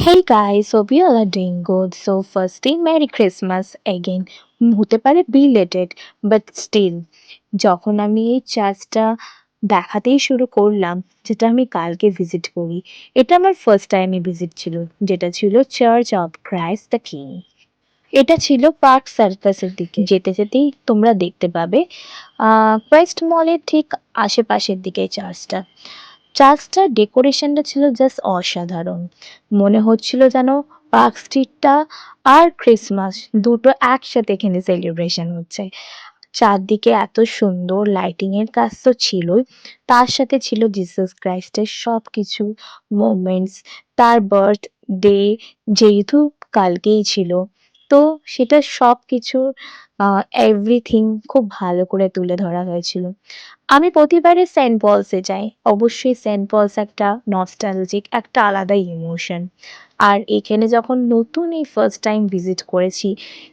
Hey guys, hope you all are doing good. So, firstly, Merry Christmas again. হতে পারে belated, but still, যখন আমি এই চার্চটা দেখাতেই শুরু করলাম, যেটা আমি কালকে ভিজিট করি, এটা আমার ফার্স্ট টাইমে ভিজিট ছিল, যেটা ছিল church of Christ the king. এটা ছিল পার্ক সার্কাসের দিকে যেতে যেতেই তোমরা দেখতে পাবে ক্রাইস্ট মলের ঠিক আশেপাশের দিকে চার্চটা। চার্চটার ডেকোরেশনটা ছিল জাস্ট অসাধারণ। মনে হচ্ছিল যেন পার্ক স্ট্রিটটা আর ক্রিসমাস দুটো একসাথে এখানে সেলিব্রেশন হচ্ছে। চারদিকে এত সুন্দর লাইটিং এর কাজ তো ছিলই, তার সাথে ছিল জিসাস ক্রাইস্টের সব কিছু মোমেন্টস। তার বার্থডে যেহেতু কালকেই ছিল, তো সেটা সব কিছু এভরিথিং খুব ভালো করে তুলে ধরা হয়েছিল। আমি প্রতিবারে সেন্ট পলসে যাই। অবশ্যই সেন্ট পলস একটা নস্টালজিক একটা আলাদা ইমোশন। আর এখানে যখন নতুন এই ফার্স্ট টাইম ভিজিট করেছি,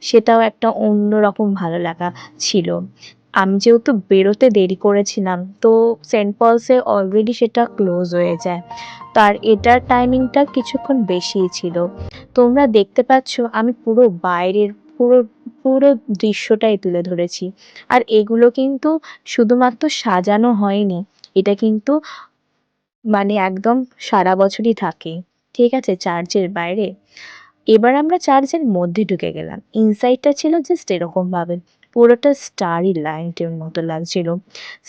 সেটাও একটা অন্যরকম ভালো লাগা ছিল। আমি যেহেতু বেরোতে দেরি করেছিলাম, তো সেন্ট পলসে অলরেডি সেটা ক্লোজ হয়ে যায়। তার এটার টাইমিংটা কিছুক্ষণ বেশিই ছিল। তোমরা দেখতে পাচ্ছ আমি পুরো বাইরের পুরো পুরো দৃশ্যটাই তুলে ধরেছি। আর এগুলো কিন্তু শুধুমাত্র সাজানো হয়নি, এটা কিন্তু মানে একদম সারা বছরই থাকে। ঠিক আছে, চার্চের বাইরে। এবার আমরা চার্চের মধ্যে ঢুকে গেলাম। ইনসাইডটা ছিল জাস্ট এরকম ভাবে, পুরোটা স্টারই লাইটের মতো লাগছিল।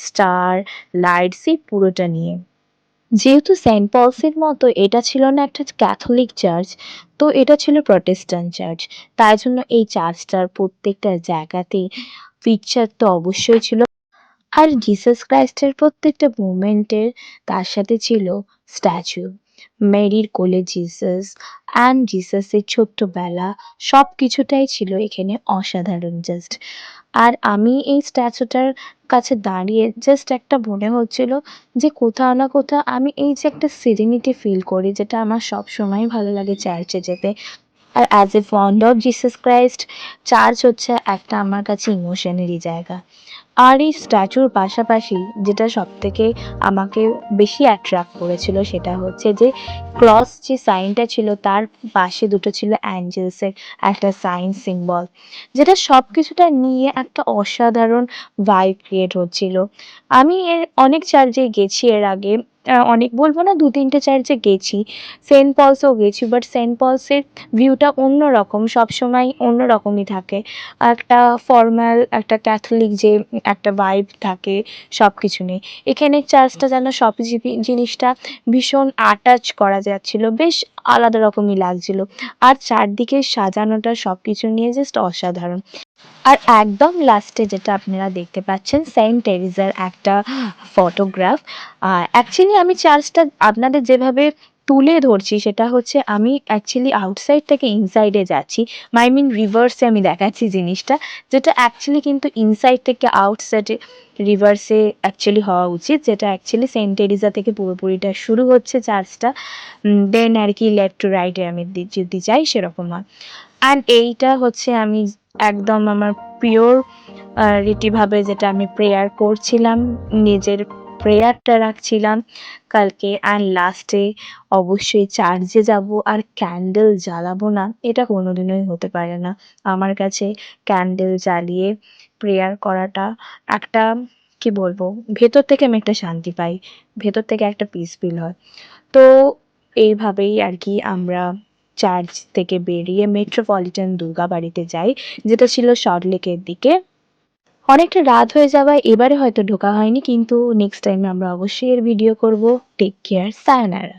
স্টার লাইটসই পুরোটা নিয়ে। যেহেতু সেন্ট পলসের মতো এটা ছিল না একটা ক্যাথলিক চার্চ, তো এটা ছিল প্রটেস্ট্যান্ট চার্চ। তাই জন্য এই চার্চটার প্রত্যেকটা জায়গাতেই পিকচার তো অবশ্যই ছিল। আর জিসাস ক্রাইস্টের প্রত্যেকটা মুভমেন্টের তার সাথে ছিল স্ট্যাচু। মেরির কোলে জিসাস অ্যান্ড জিসাসের ছোট্টবেলা, সব কিছুটাই ছিল এখানে অসাধারণ জাস্ট। আর আমি এই স্ট্যাচুটার কাছে দাঁড়িয়ে জাস্ট একটা মনে হচ্ছিল যে কোথাও না কোথাও আমি এই যে একটা সিরিনিটি ফিল করি, যেটা আমার সব সময় ভালো লাগে চার্চে যেতে। আর as a fond of Jesus Christ, church হচ্ছে একটা আমার কাছে ইমোশনেরই জায়গা। আর এই স্ট্যাচুর পাশাপাশি যেটা সবথেকে আমাকে বেশি অ্যাট্রাক্ট করেছিল, সেটা হচ্ছে যে ক্রস যে সাইনটা ছিল তার পাশে দুটো ছিল অ্যাঞ্জেলসের একটা সাইন সিম্বল, যেটা সব কিছুটা নিয়ে একটা অসাধারণ ভাইব ক্রিয়েট হচ্ছিল। আমি এর অনেক চার্চে গেছি এর আগে, অনেক বলবো না, দু তিনটে চার্চে গেছি। সেন্ট পলসও গেছি, বাট সেন্ট পলসের ভিউটা অন্যরকম, সবসময় অন্যরকমই থাকে। একটা ফর্মাল একটা ক্যাথলিক যে একটা ভাইব থাকে সব কিছু নিয়ে। এখানে চার্চটা যেন সব জিনিসটা ভীষণ আটাচ করা যাচ্ছিল, বেশ আলাদা রকমই লাগছিল। আর চারদিকে সাজানোটা সব কিছু নিয়ে জাস্ট অসাধারণ। আর একদম লাস্টে যেটা আপনারা দেখতে পাচ্ছেন সেন্ট টেরিজার একটা ফটোগ্রাফ। অ্যাকচুয়ালি আমি চার্চটা আপনাদের যেভাবে তুলে ধরছি সেটা হচ্ছে আমি অ্যাকচুয়ালি আউটসাইড থেকে ইনসাইডে যাচ্ছি, আই মিন রিভার্সে আমি দেখাচ্ছি জিনিসটা, যেটা অ্যাকচুয়ালি কিন্তু ইনসাইড থেকে আউটসাইডে রিভার্সে অ্যাকচুয়ালি হওয়া উচিত, যেটা অ্যাকচুয়ালি সেন্ট টেরিজা থেকে পুরোপুরিটা শুরু হচ্ছে চার্চটা, দেন আর কি লেফট টু রাইটে আমি যদি যাই সেরকম হয়। অ্যান্ড এইটা হচ্ছে আমি একদম আমার পিওর রীতিভাবে যেটা আমি প্রেয়ার করছিলাম, নিজের প্রেয়ারটা রাখছিলাম কালকে। অ্যান্ড লাস্টে অবশ্যই চার্চে যাব আর ক্যান্ডেল জ্বালাবো না, এটা কোনোদিনই হতে পারে না। আমার কাছে ক্যান্ডেল জ্বালিয়ে প্রেয়ার করাটা একটা, কি বলবো, ভেতর থেকে আমি একটা শান্তি পাই, ভেতর থেকে একটা পিস ফিল হয়। তো এইভাবেই আর কি আমরা চার্চ থেকে বেরিয়ে মেট্রোপলিটন দুর্গাবাড়িতে যাই, যেটা ছিল সল্টলেকের দিকে। অনেকটা রাত হয়ে যাওয়ায় এবারে হয়তো ঢোকা হয়নি, কিন্তু নেক্সট টাইমে আমরা অবশ্যই এর ভিডিও করব। Take care, সায়োনারা।